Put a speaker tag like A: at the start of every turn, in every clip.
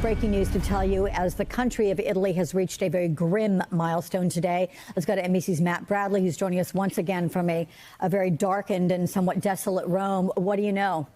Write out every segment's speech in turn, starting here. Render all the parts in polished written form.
A: breaking news to tell you as the country of Italy has reached a very grim milestone today. Let's go to NBC's Matt Bradley, who's joining us once again from a very darkened and somewhat desolate Rome. What do you know?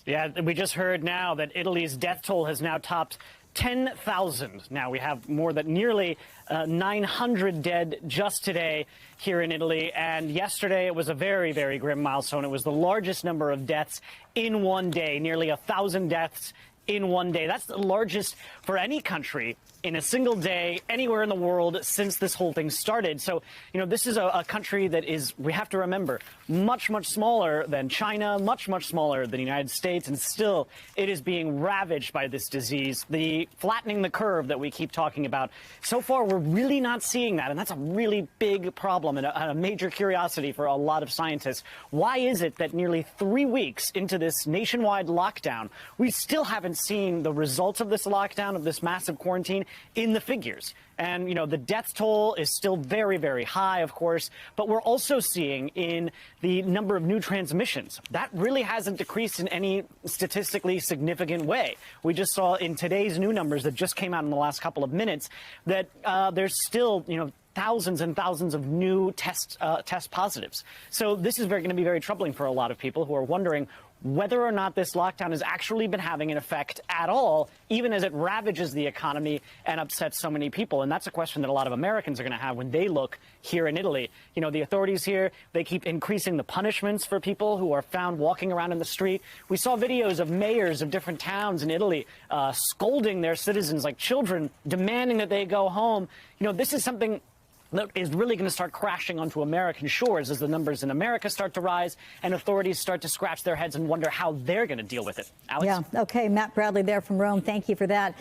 B: Yeah, we just heard now that Italy's death toll has now topped 10,000. Now we have more than nearly 900 dead just today here in Italy. And yesterday it was a very, very grim milestone. It was the largest number of deaths in one day, nearly 1,000 deaths in one day. That's the largest for any country in a single day anywhere in the world since this whole thing started. So, you know, this is a country that is, we have to remember, much, much smaller than China, much, much smaller than the United States, and still it is being ravaged by this disease. The flattening the curve that we keep talking about. So far, we're really not seeing that, and that's a really big problem and a major curiosity for a lot of scientists. Why is it that nearly 3 weeks into this nationwide lockdown, we still haven't seen the results of this lockdown, of this massive quarantine, in the figures? And, you know, the death toll is still very, very high, of course, but we're also seeing in the number of new transmissions. That really hasn't decreased in any statistically significant way. We just saw in today's new numbers that just came out in the last couple of minutes that there's still, you know, thousands and thousands of new test positives. So this is going to be very troubling for a lot of people who are wondering whether or not this lockdown has actually been having an effect at all, even as it ravages the economy and upsets so many people. And that's a question that a lot of Americans are going to have when they look here in Italy. You know, the authorities here, they keep increasing the punishments for people who are found walking around in the street. We saw videos of mayors of different towns in Italy scolding their citizens like children, demanding that they go home. You know, this is something that is really going to start crashing onto American shores as the numbers in America start to rise and authorities start to scratch their heads and wonder how they're going to deal with it. Alex?
A: Yeah. Okay. Matt Bradley there from Rome. Thank you for that.